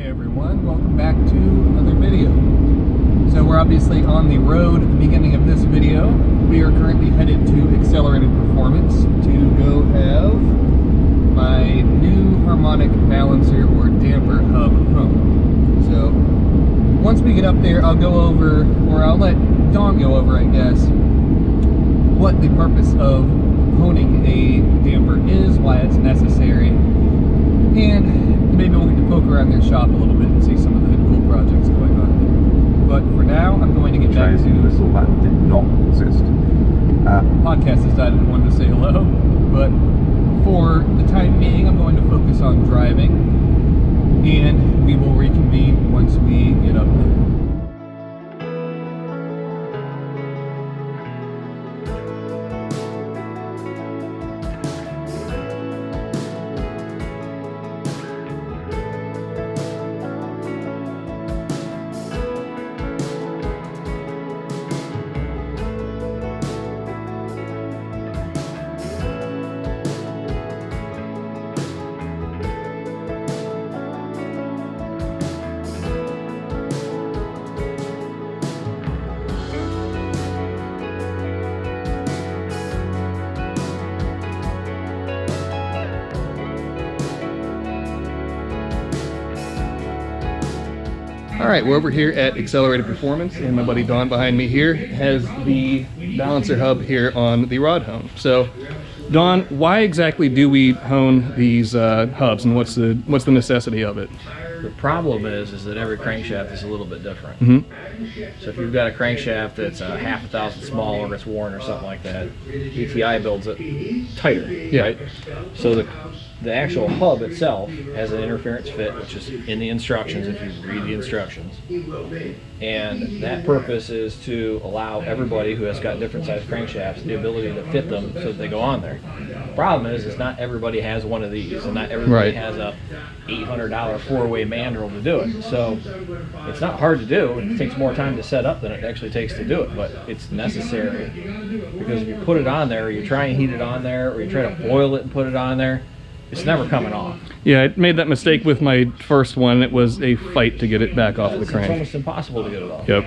everyone, welcome back to another video. So we're obviously on the road at the beginning of this video. We are currently headed to Accelerated Performance to go have my new harmonic balancer or damper hub home. So once we get up there, I'll go over, or I'll let Dawn go over, I guess, what the purpose of honing a damper is, why it's necessary, and maybe we'll get to poke around their shop a little bit and see some of the cool projects going on there. But for now, I'm going to get back to... whistle that did not exist. Podcast has died and wanted to say hello, but for the time being, I'm going to focus on driving, and we will reconvene once we get up there. Alright, we're over here at Accelerated Performance, and my buddy Don behind me here has the balancer hub here on the rod hone. So, Don, why exactly do we hone these hubs, and what's the necessity of it? The problem is that every crankshaft is a little bit different. Mm-hmm. So if you've got a crankshaft that's a half a thousand smaller, it's worn or something like that, ETI builds it tighter, Yeah. right? So the actual hub itself has an interference fit, which is in the instructions if you read the instructions. And that purpose is to allow everybody who has got different size crankshafts the ability to fit them so that they go on there. The problem is not everybody has one of these, and not everybody has a $800 four-way mandrel to do it. So it's not hard to do. It takes more time to set up than it actually takes to do it, but it's necessary. Because if you put it on there, or you try and heat it on there, or you try to boil it and put it on there, it's never coming off. Yeah, I made that mistake with my first one. It was a fight to get it back off the It's crank. almost impossible to get it off. Yep.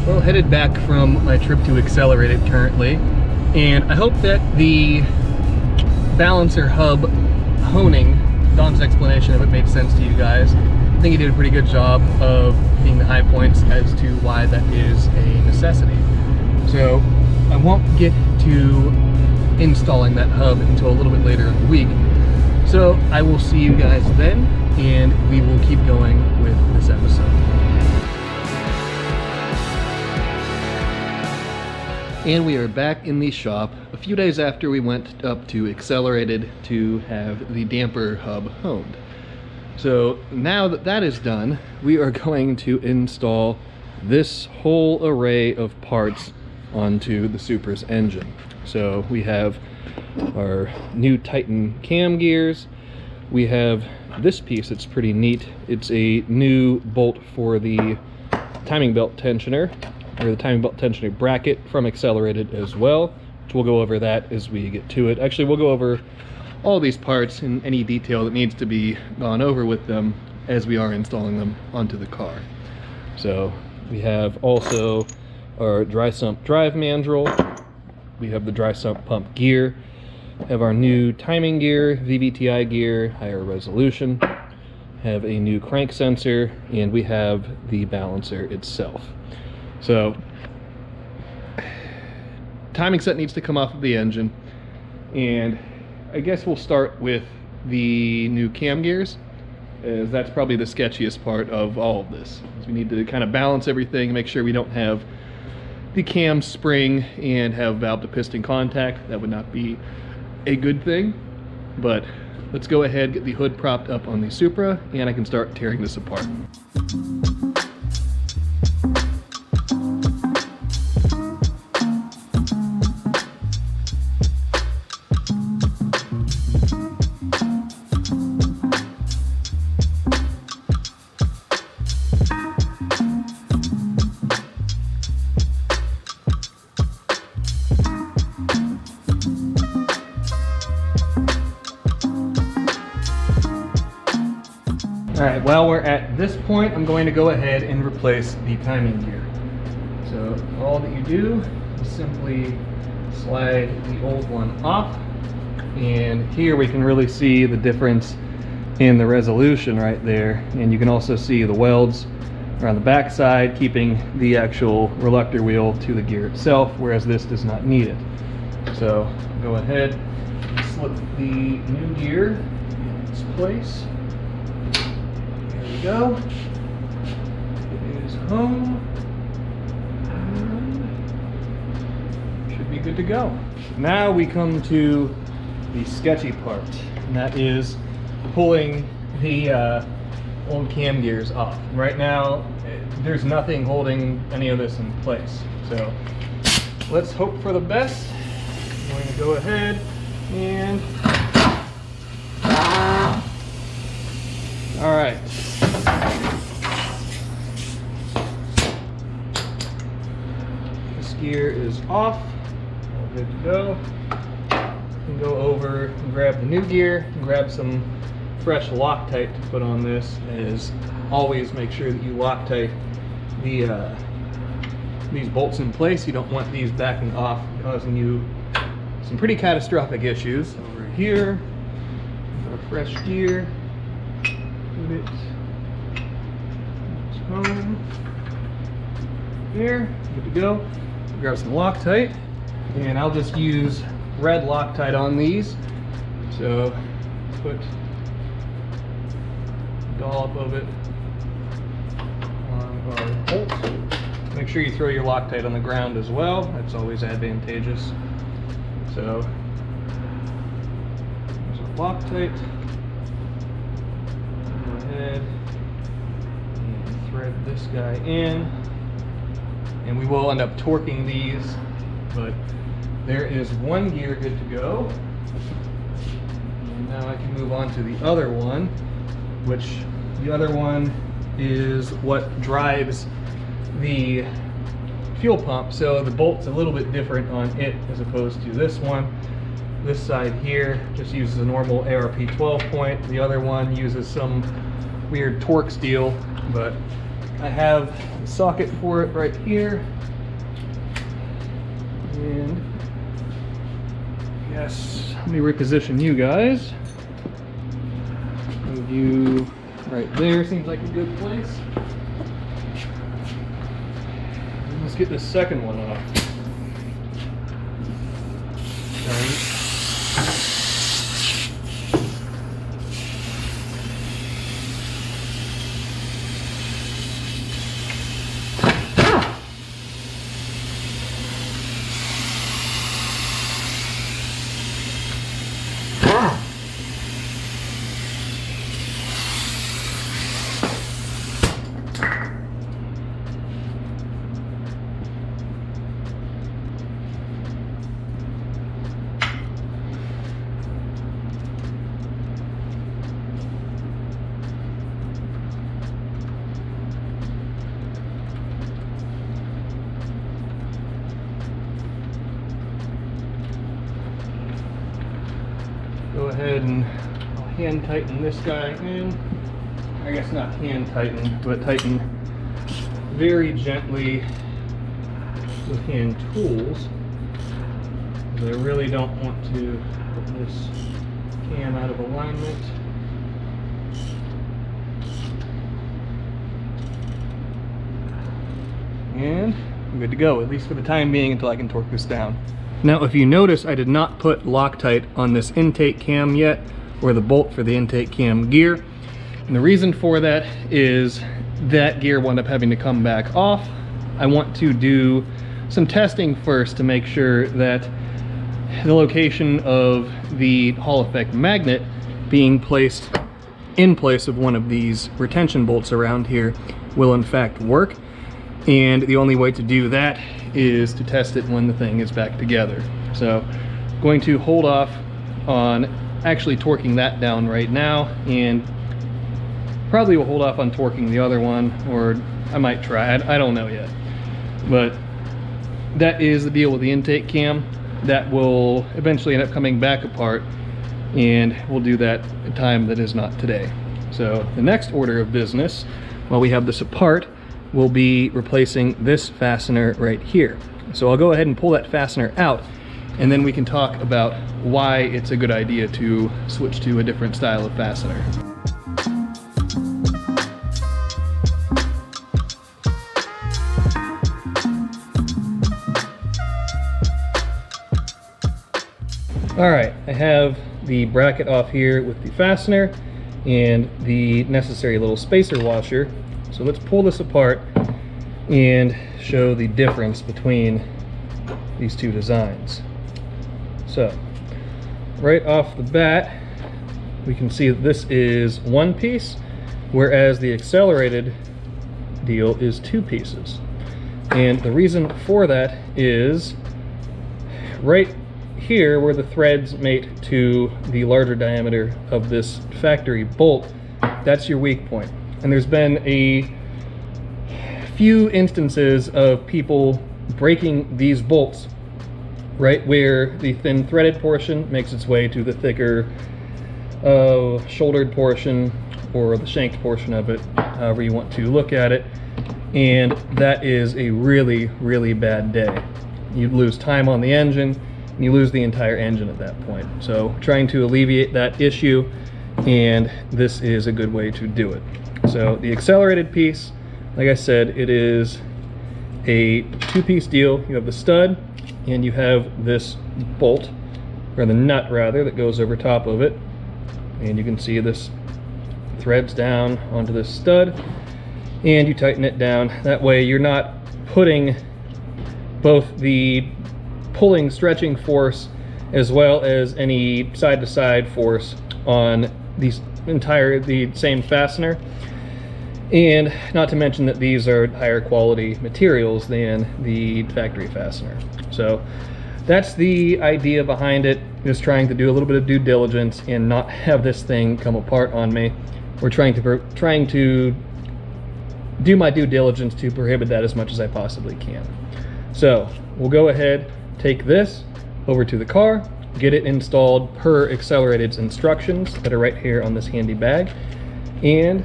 Well, headed back from my trip to Accelerated currently, and I hope that the balancer hub honing, Don's explanation of it made sense to you guys. I think he did a pretty good job of hitting the high points as to why that is a necessity. So I won't get to installing that hub until a little bit later in the week. So I will see you guys then, and we will keep going with this episode. And we are back in the shop a few days after we went up to Accelerated to have the damper hub honed. So now that that is done, we are going to install this whole array of parts onto the Supra's engine. So we have our new Titan cam gears. We have this piece that's pretty neat. It's a new bolt for the timing belt tensioner, or the timing belt tensioner bracket from Accelerated as well, which we'll go over that as we get to it. Actually, we'll go over all these parts in any detail that needs to be gone over with them as we are installing them onto the car. So we have also our dry sump drive mandrel. We have the dry sump pump gear. Have our new timing gear, VVTi gear, higher resolution. Have a new crank sensor, and we have the balancer itself. So, timing set needs to come off of the engine, and I guess we'll start with the new cam gears, as that's probably the sketchiest part of all of this. We need to kind of balance everything, make sure we don't have the cam spring and have valve to piston contact. That would not be a good thing, but let's go ahead, get the hood propped up on the Supra, and I can start tearing this apart. All right, while we're at this point, I'm going to go ahead and replace the timing gear. So all that you do is simply slide the old one off, and here we can really see the difference in the resolution right there, and you can also see the welds are on the back side, keeping the actual reluctor wheel to the gear itself, whereas this does not need it. So go ahead and slip the new gear in its place. There we go. It is home. And should be good to go. Now we come to the sketchy part, and that is pulling the old cam gears off. Right now, there's nothing holding any of this in place. So let's hope for the best. I'm going to go ahead and all right. This gear is off. All good to go. You can go over and grab the new gear and grab some fresh Loctite to put on this. Is always make sure that you Loctite these bolts in place. You don't want these backing off, causing you some pretty catastrophic issues. Over here, got a fresh gear. Put it home. There, good to go. Grab some Loctite, and I'll just use red Loctite on these. So put a dollop of it on our bolts. Make sure you throw your Loctite on the ground as well. That's always advantageous. So there's our Loctite. Go ahead and thread this guy in, and we will end up torquing these, but there is one gear good to go. And now I can move on to the other one, which the other one is what drives the fuel pump. So the bolt's a little bit different on it as opposed to this one. This side here just uses a normal ARP 12 point. The other one uses some weird torque steel, but I have a socket for it right here. And yes, let me reposition you guys. Move you right there, seems like a good place. And let's get this second one off. Go ahead and I'll hand tighten this guy in. I guess not hand tighten, but tighten very gently with hand tools, because I really don't want to put this cam out of alignment. And I'm good to go, at least for the time being, until I can torque this down. Now, if you notice, I did not put Loctite on this intake cam yet, or the bolt for the intake cam gear. And the reason for that is that gear will end up having to come back off. I want to do some testing first to make sure that the location of the Hall effect magnet being placed in place of one of these retention bolts around here will in fact work. And the only way to do that is to test it when the thing is back together. So I'm going to hold off on actually torquing that down right now, and probably will hold off on torquing the other one, or I might try. I don't know yet. But that is the deal with the intake cam. That will eventually end up coming back apart, and we'll do that at a time that is not today. So the next order of business, while we have this apart, will be replacing this fastener right here. So I'll go ahead and pull that fastener out, and then we can talk about why it's a good idea to switch to a different style of fastener. All right, I have the bracket off here with the fastener and the necessary little spacer washer. So let's pull this apart and show the difference between these two designs. So right off the bat, we can see that this is one piece, whereas the accelerated deal is two pieces. And the reason for that is right here where the threads mate to the larger diameter of this factory bolt, that's your weak point. And there's been a few instances of people breaking these bolts right where the thin threaded portion makes its way to the thicker shouldered portion, or the shanked portion of it, however you want to look at it. And that is a really, really bad day. You'd lose time on the engine, and you lose the entire engine at that point. So trying to alleviate that issue, and this is a good way to do it. So the accelerated piece, like I said, it is a two-piece deal. You have the stud and you have this bolt, or the nut rather, that goes over top of it. And you can see this threads down onto this stud, and you tighten it down. That way you're not putting both the pulling, stretching force as well as any side-to-side force on the same fastener. And not to mention that these are higher quality materials than the factory fastener. So that's the idea behind it, just trying to do a little bit of due diligence and not have this thing come apart on me. We're trying to do my due diligence to prohibit that as much as I possibly can. So we'll go ahead, take this over to the car, get it installed per Accelerated's instructions that are right here on this handy bag, and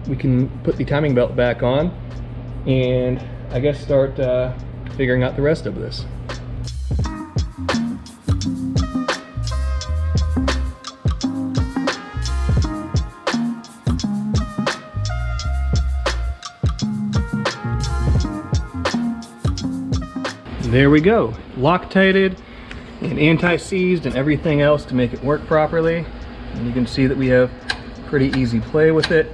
we can put the timing belt back on and I guess start figuring out the rest of this. There we go, Loctited and anti-seized and everything else to make it work properly. And you can see that we have pretty easy play with it.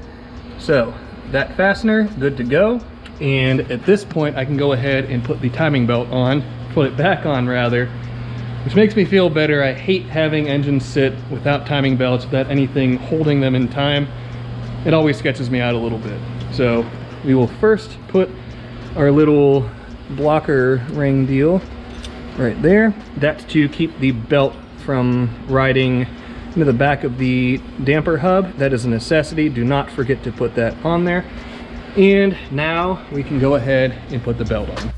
So that fastener, good to go. And at this point I can go ahead and put the timing belt on, put it back on rather, which makes me feel better. I hate having engines sit without timing belts, without anything holding them in time. It always sketches me out a little bit. So we will first put our little blocker ring deal right there. That's to keep the belt from riding into the back of the damper hub. That is a necessity. Do not forget to put that on there. And now we can go ahead and put the belt on.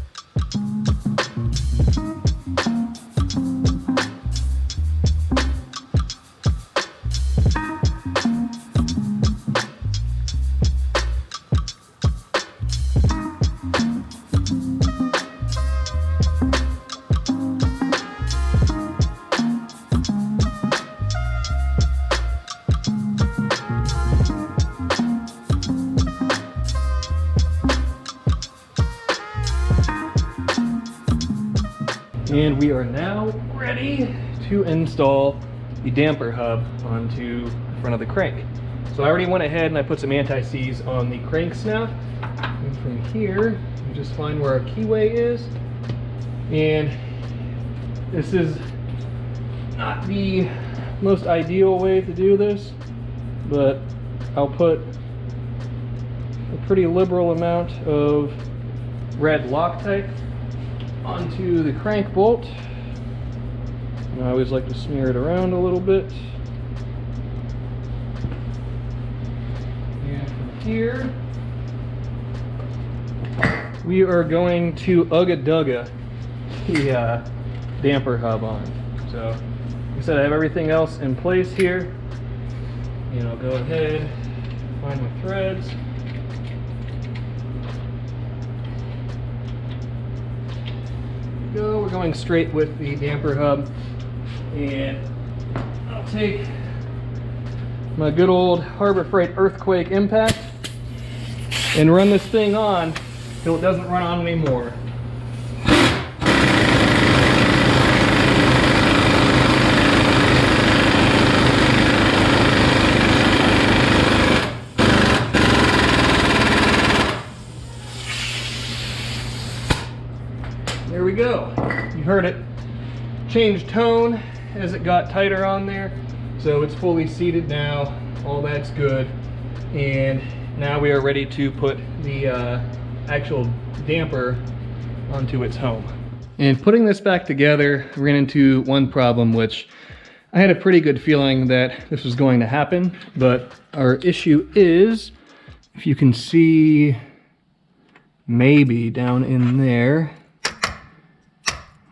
And we are now ready to install the damper hub onto the front of the crank. So I already went ahead and I put some anti-seize on the crank snout. And from here, you just find where our keyway is. And this is not the most ideal way to do this, but I'll put a pretty liberal amount of red Loctite onto the crank bolt. And I always like to smear it around a little bit. And from here, we are going to ugga-dugga the damper hub on. So, like I said, I have everything else in place here. And I'll go ahead Find my threads. We're going straight with the damper hub, and I'll take my good old Harbor Freight earthquake impact and run this thing on till it doesn't run on anymore. There we go. You heard it. Changed tone as it got tighter on there. So it's fully seated now. All that's good. And now we are ready to put the actual damper onto its home. And putting this back together, I ran into one problem, which I had a pretty good feeling that this was going to happen. But our issue is, if you can see maybe down in there,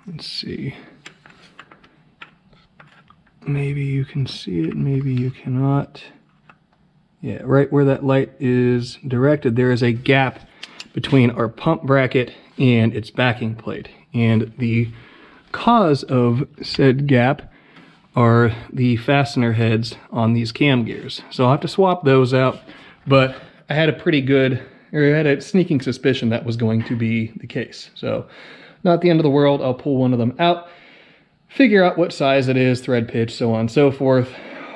let's see. Maybe you can see it, maybe you cannot. Yeah, right where that light is directed, there is a gap between our pump bracket and its backing plate. And the cause of said gap are the fastener heads on these cam gears. So I'll have to swap those out, but I had a sneaking suspicion that was going to be the case. So not the end of the world. I'll pull one of them out, figure out what size it is, thread pitch, so on and so forth,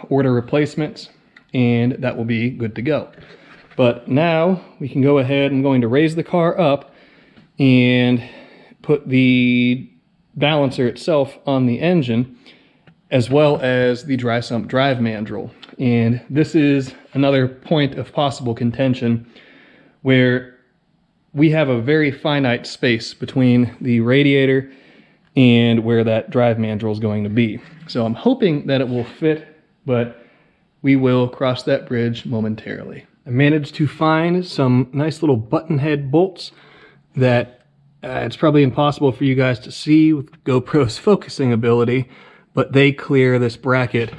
order replacements, and that will be good to go. But now we can go ahead. I'm going to raise the car up and put the balancer itself on the engine, as well as the dry sump drive mandrel. And this is another point of possible contention where we have a very finite space between the radiator and where that drive mandrel is going to be. So I'm hoping that it will fit, but we will cross that bridge momentarily. I managed to find some nice little button head bolts that it's probably impossible for you guys to see with GoPro's focusing ability, but they clear this bracket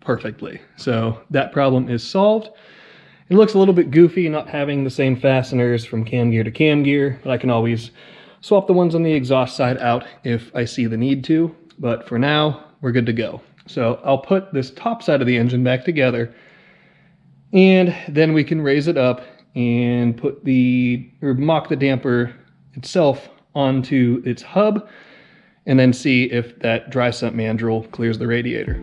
perfectly. So that problem is solved. It looks a little bit goofy not having the same fasteners from cam gear to cam gear, but I can always swap the ones on the exhaust side out if I see the need to. But for now, we're good to go. So I'll put this top side of the engine back together, and then we can raise it up and mock the damper itself onto its hub, and then see if that dry sump mandrel clears the radiator.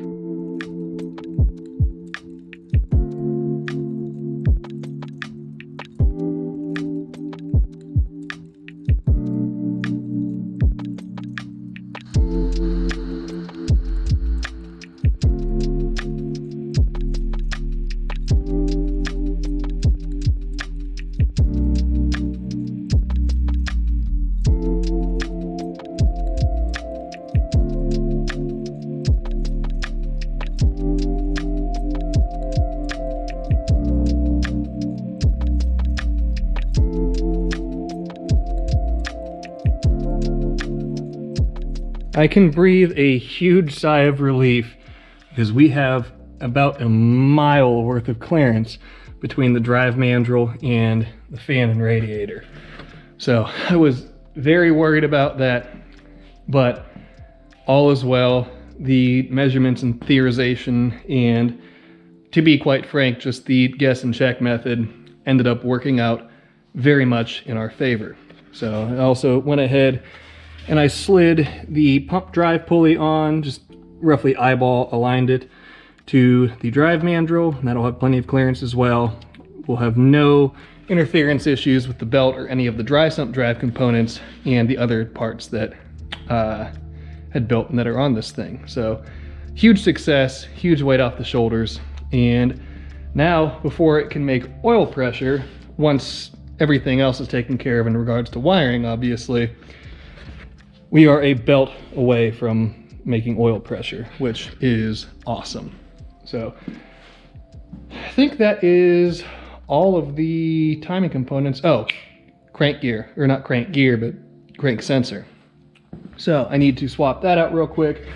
I can breathe a huge sigh of relief because we have about a mile worth of clearance between the drive mandrel and the fan and radiator. So I was very worried about that, but all is well. The measurements and theorization, and to be quite frank, just the guess and check method ended up working out very much in our favor. So I also went ahead and I slid the pump drive pulley on, just roughly eyeball aligned it to the drive mandrel, and that'll have plenty of clearance as well. We'll have no interference issues with the belt or any of the dry sump drive components and the other parts that had built and that are on this thing. So huge success, huge weight off the shoulders. And now, before it can make oil pressure, once everything else is taken care of in regards to wiring, obviously, we are a belt away from making oil pressure, which is awesome. So I think that is all of the timing components. Oh, crank gear, or not crank gear, but crank sensor. So I need to swap that out real quick.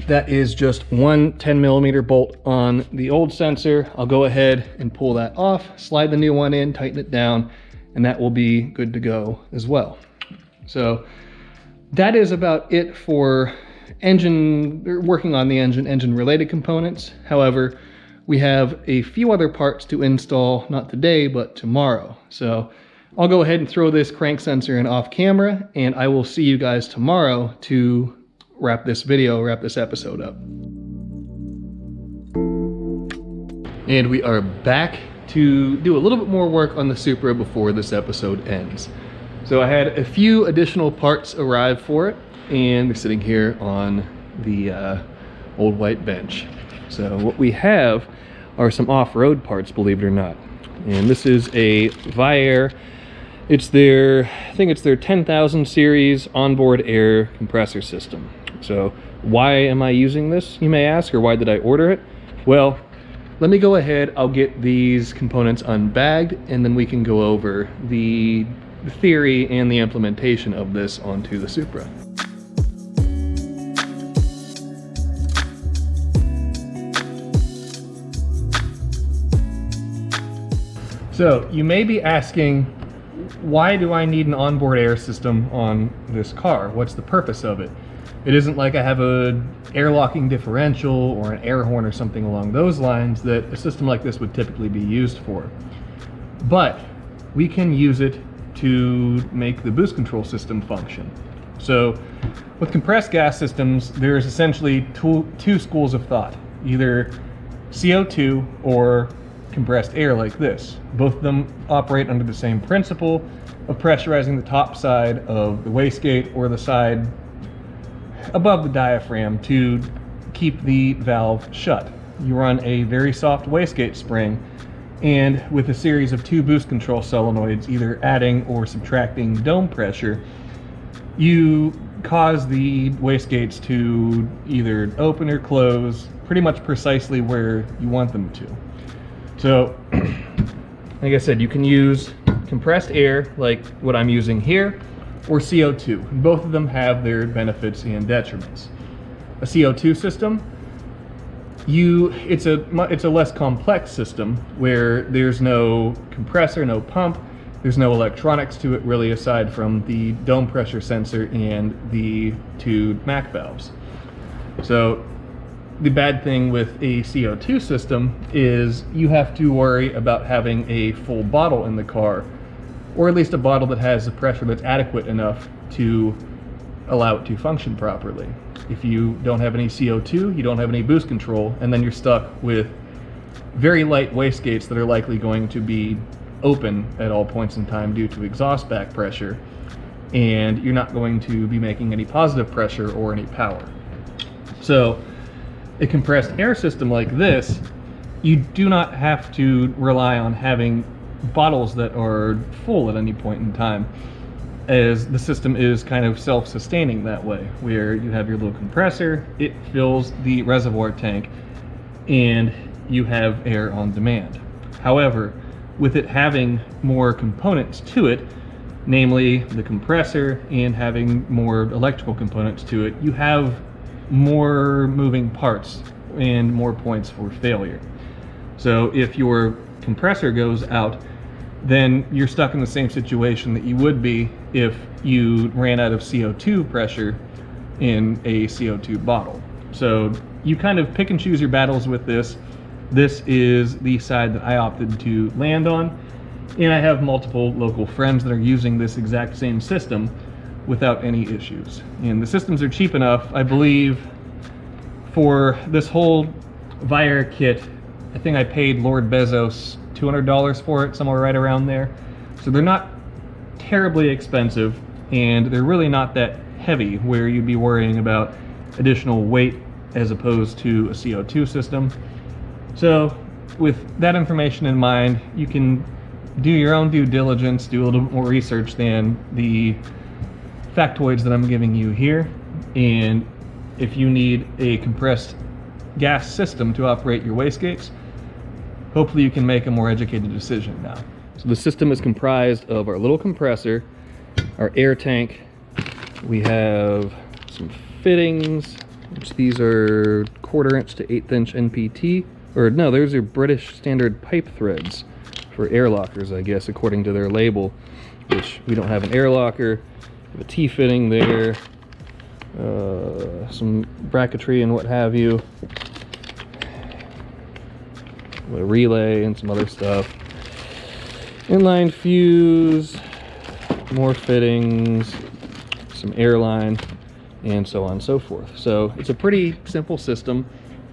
That is just one 10mm bolt on the old sensor. I'll go ahead and pull that off, slide the new one in, tighten it down, and that will be good to go as well. So that is about it for working on the engine related components. However, we have a few other parts to install, not today, but tomorrow. So I'll go ahead and throw this crank sensor in off camera, and I will see you guys tomorrow to wrap this episode up. And we are back to do a little bit more work on the Supra before this episode ends. So I had a few additional parts arrive for it, and they're sitting here on the old white bench. So what we have are some off-road parts, believe it or not. And this is a Viair. It's their, I think it's their 10,000 series onboard air compressor system. So why am I using this, you may ask, or why did I order it? Well, let me go ahead, I'll get these components unbagged, and then we can go over the theory and the implementation of this onto the Supra. So you may be asking, why do I need an onboard air system on this car? What's the purpose of it? It isn't like I have an air locking differential or an air horn or something along those lines that a system like this would typically be used for. But we can use it to make the boost control system function. So with compressed gas systems, there's essentially two schools of thought, either CO2 or compressed air like this. Both of them operate under the same principle of pressurizing the top side of the wastegate or the side above the diaphragm to keep the valve shut. You run a very soft wastegate spring, and with a series of two boost control solenoids, either adding or subtracting dome pressure, you cause the wastegates to either open or close pretty much precisely where you want them to. So, like I said, you can use compressed air like what I'm using here, or CO2. Both of them have their benefits and detriments. A CO2 system, it's a less complex system where there's no compressor, no pump, there's no electronics to it really aside from the dome pressure sensor and the two MAC valves. So the bad thing with a CO2 system is you have to worry about having a full bottle in the car, or at least a bottle that has the pressure that's adequate enough to allow it to function properly. If you don't have any CO2, you don't have any boost control, and then you're stuck with very light wastegates that are likely going to be open at all points in time due to exhaust back pressure, and you're not going to be making any positive pressure or any power. So a compressed air system like this, you do not have to rely on having bottles that are full at any point in time, as the system is kind of self-sustaining that way, where you have your little compressor, it fills the reservoir tank, and you have air on demand. However, with it having more components to it, namely the compressor and having more electrical components to it, you have more moving parts and more points for failure. So if your compressor goes out, then you're stuck in the same situation that you would be if you ran out of CO2 pressure in a CO2 bottle. So you kind of pick and choose your battles with this. This is the side that I opted to land on, and I have multiple local friends that are using this exact same system without any issues. And the systems are cheap enough, I believe, for this whole Viair kit. I think I paid Lord Bezos $200 for it, somewhere right around there. So they're not terribly expensive, and they're really not that heavy where you'd be worrying about additional weight as opposed to a CO2 system. So with that information in mind, you can do your own due diligence, do a little bit more research than the factoids that I'm giving you here. And if you need a compressed gas system to operate your wastegates, hopefully you can make a more educated decision now. So the system is comprised of our little compressor, our air tank, we have some fittings, These are 1/4 inch to 1/8 inch NPT, or no, those are British standard pipe threads for air lockers, I guess, according to their label, which we don't have an air locker. We have a T-fitting there, some bracketry and what have you, a relay and some other stuff, inline fuse, more fittings, some airline, and so on and so forth. So it's a pretty simple system.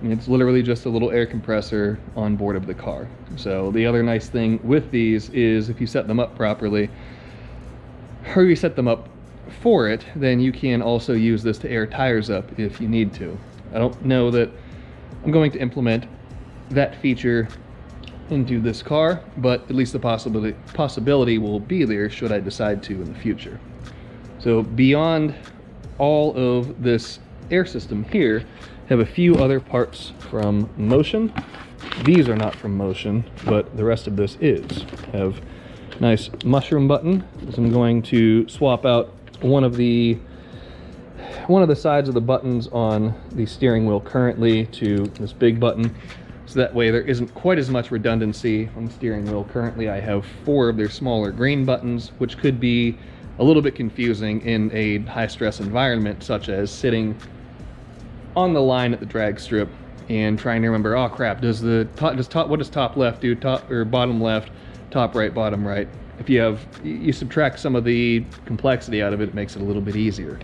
It's literally just a little air compressor on board of the car. So the other nice thing with these is if you set them up properly, or you set them up for it, then you can also use this to air tires up if you need to. I don't know that I'm going to implement that feature into this car, but at least the possibility will be there should I decide to in the future. So beyond all of this air system here, have a few other parts from Motion. These are not from Motion, but the rest of this is. Have nice mushroom button. So I'm going to swap out one of the sides of the buttons on the steering wheel currently to this big button, so that way there isn't quite as much redundancy on the steering wheel. Currently I have 4 of their smaller green buttons, which could be a little bit confusing in a high stress environment, such as sitting on the line at the drag strip and trying to remember, oh crap, what does top left do, top or bottom left, top right, bottom right. If you subtract some of the complexity out of it, it makes it a little bit easier.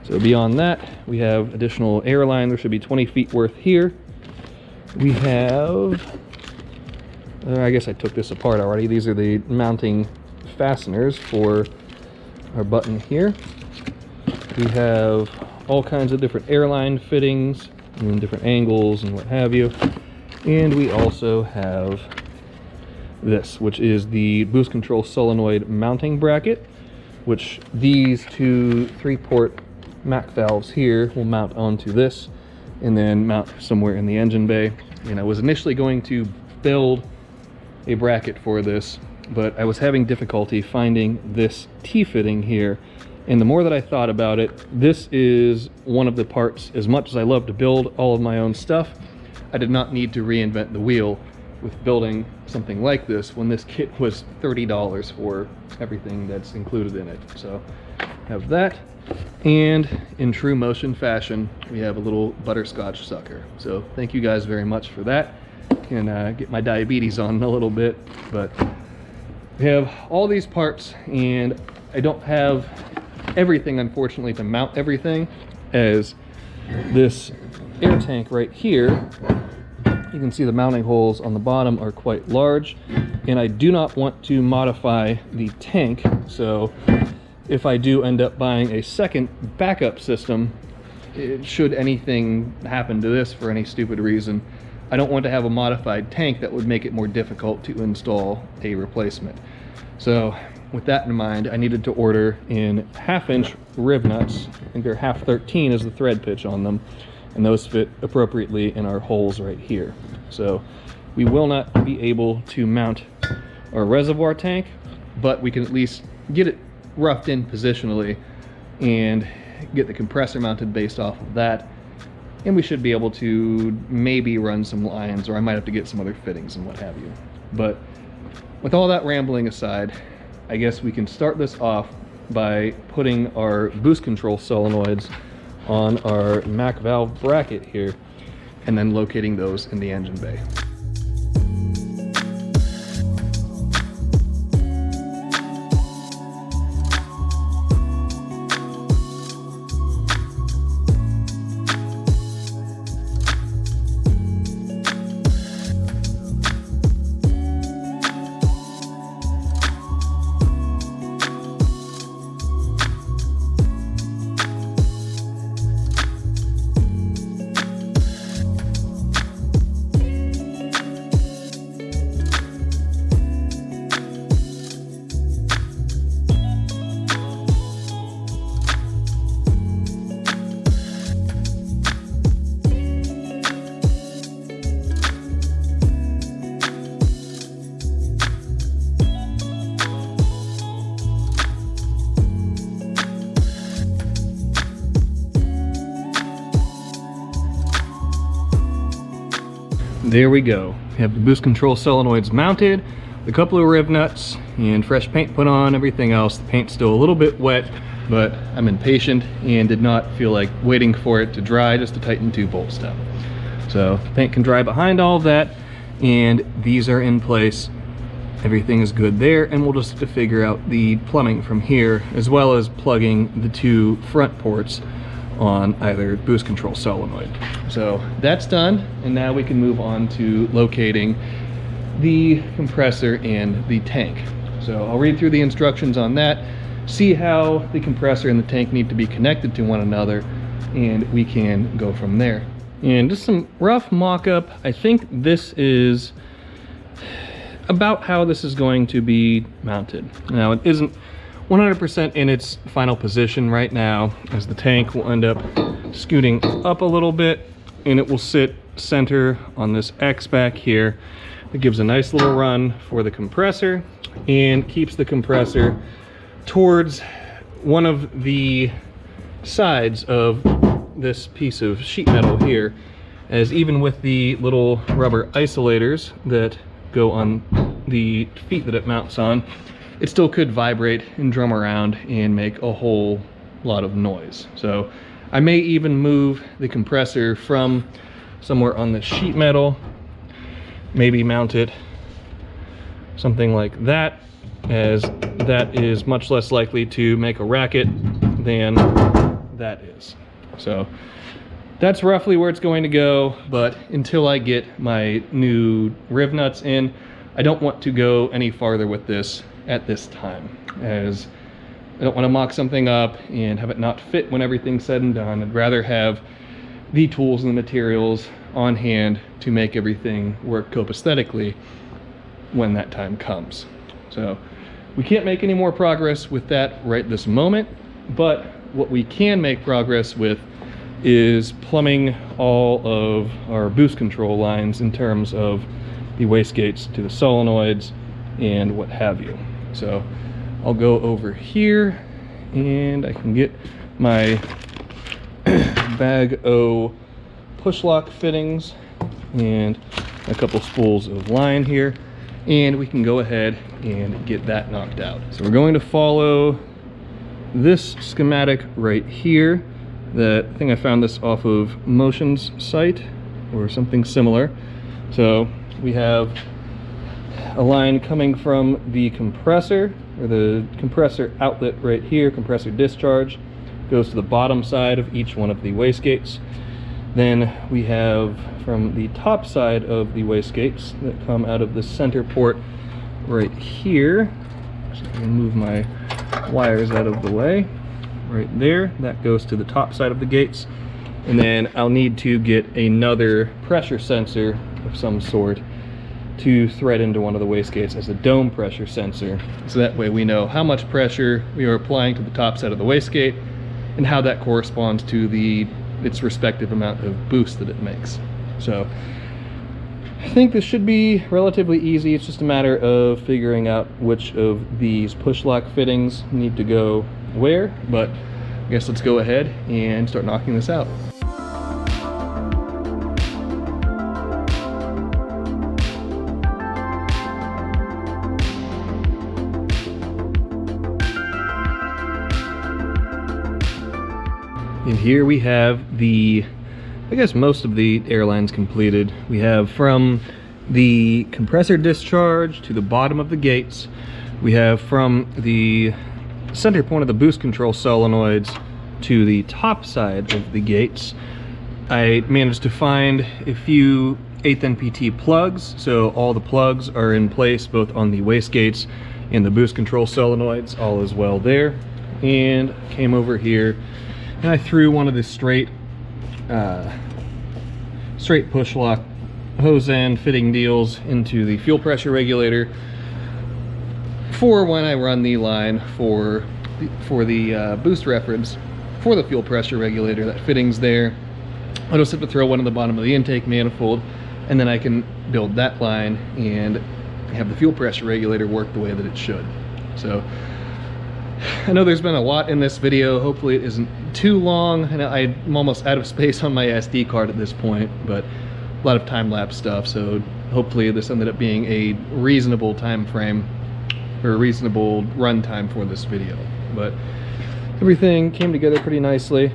So beyond that, we have additional airline. There should be 20 feet worth here. We have, I guess I took this apart already. These are the mounting fasteners for our button here. We have all kinds of different airline fittings and different angles and what have you. And we also have this, which is the boost control solenoid mounting bracket, which these 2 3-port Mac valves here will mount onto this and then mount somewhere in the engine bay. And I was initially going to build a bracket for this, but I was having difficulty finding this T-fitting here. And the more that I thought about it, this is one of the parts, as much as I love to build all of my own stuff, I did not need to reinvent the wheel with building something like this when this kit was $30 for everything that's included in it. So have that, and in true Motion fashion, we have a little butterscotch sucker. So thank you guys very much for that. Can get my diabetes on a little bit, but we have all these parts, and I don't have everything, unfortunately, to mount everything, as this air tank right here, you can see the mounting holes on the bottom are quite large, and I do not want to modify the tank. So if I do end up buying a second backup system, should anything happen to this for any stupid reason, I don't want to have a modified tank that would make it more difficult to install a replacement. So with that in mind, I needed to order in 1/2-inch riv nuts. I think they're 1/13 is the thread pitch on them, and those fit appropriately in our holes right here. So we will not be able to mount our reservoir tank, but we can at least get it roughed in positionally and get the compressor mounted based off of that. And we should be able to maybe run some lines, or I might have to get some other fittings and what have you. But with all that rambling aside, I guess we can start this off by putting our boost control solenoids on our Mac valve bracket here, and then locating those in the engine bay. there we go. We have the boost control solenoids mounted, a couple of rib nuts, and fresh paint put on, everything else. The paint's still a little bit wet, but I'm impatient and did not feel like waiting for it to dry just to tighten 2 bolts down. So the paint can dry behind all of that, and these are in place. Everything is good there, and we'll just have to figure out the plumbing from here, as well as plugging the 2 front ports on either boost control solenoid. So that's done, and now we can move on to locating the compressor and the tank. So I'll read through the instructions on that, see how the compressor and the tank need to be connected to one another, and we can go from there. And just some rough mock-up. I think this is about how this is going to be mounted. Now, it isn't 100% in its final position right now, as the tank will end up scooting up a little bit, and it will sit center on this X back here. It gives a nice little run for the compressor and keeps the compressor towards one of the sides of this piece of sheet metal here, as even with the little rubber isolators that go on the feet that it mounts on, it still could vibrate and drum around and make a whole lot of noise. So I may even move the compressor from somewhere on the sheet metal, maybe mount it something like that, as that is much less likely to make a racket than that is. So that's roughly where it's going to go, but until I get my new rib nuts in, I don't want to go any farther with this at this time, as I don't want to mock something up and have it not fit when everything's said and done. I'd rather have the tools and the materials on hand to make everything work copaesthetically when that time comes. So we can't make any more progress with that right this moment, but what we can make progress with is plumbing all of our boost control lines in terms of the wastegates to the solenoids and what have you. So I'll go over here and I can get my bag o push lock fittings and a couple spools of line here, and we can go ahead and get that knocked out. So we're going to follow this schematic right here. I think I found this off of Motion's site or something similar. So we have a line coming from the compressor, or the compressor outlet right here, compressor discharge, goes to the bottom side of each one of the wastegates. Then we have from the top side of the wastegates that come out of the center port right here. So I can move my wires out of the way. Right there, that goes to the top side of the gates. And then I'll need to get another pressure sensor of some sort to thread into one of the wastegates as a dome pressure sensor, so that way we know how much pressure we are applying to the top side of the wastegate and how that corresponds to its respective amount of boost that it makes. So I think this should be relatively easy. It's just a matter of figuring out which of these push lock fittings need to go where, but I guess let's go ahead and start knocking this out. And here we have I guess most of the airlines completed. We have from the compressor discharge to the bottom of the gates. We have from the center point of the boost control solenoids to the top side of the gates. I managed to find a few 8th NPT plugs, so all the plugs are in place both on the wastegates and the boost control solenoids, all is well there. And came over here and I threw one of the straight push lock hose end fitting deals into the fuel pressure regulator for when I run the line for the boost reference for the fuel pressure regulator. That fitting's there. I'll just have to throw one in the bottom of the intake manifold, and then I can build that line and have the fuel pressure regulator work the way that it should. So I know there's been a lot in this video. Hopefully it isn't too long. I know I'm almost out of space on my SD card at this point, but a lot of time-lapse stuff, so hopefully this ended up being a reasonable time frame or a reasonable run time for this video. But everything came together pretty nicely,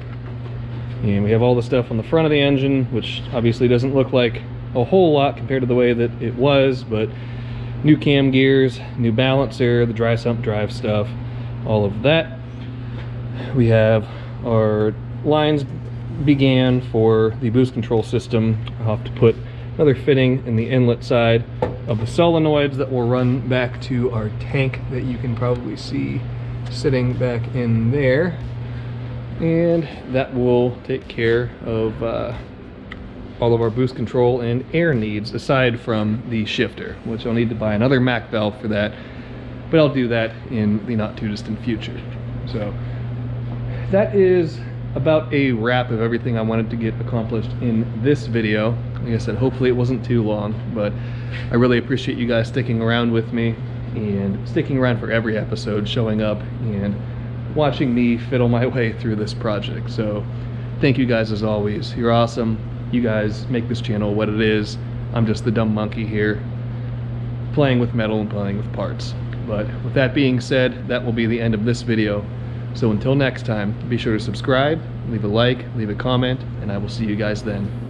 and we have all the stuff on the front of the engine, which obviously doesn't look like a whole lot compared to the way that it was, but new cam gears, new balancer, the dry sump drive stuff, all of that. We have our lines began for the boost control system. I'll have to put another fitting in the inlet side of the solenoids that will run back to our tank that you can probably see sitting back in there, and that will take care of all of our boost control and air needs, aside from the shifter, which I'll need to buy another Mac valve for that, but I'll do that in the not too distant future. So that is about a wrap of everything I wanted to get accomplished in this video. Like I said, hopefully it wasn't too long, but I really appreciate you guys sticking around with me and sticking around for every episode, showing up and watching me fiddle my way through this project. So thank you guys as always. You're awesome. You guys make this channel what it is. I'm just the dumb monkey here, playing with metal and playing with parts. But with that being said, that will be the end of this video. So until next time, be sure to subscribe, leave a like, leave a comment, and I will see you guys then.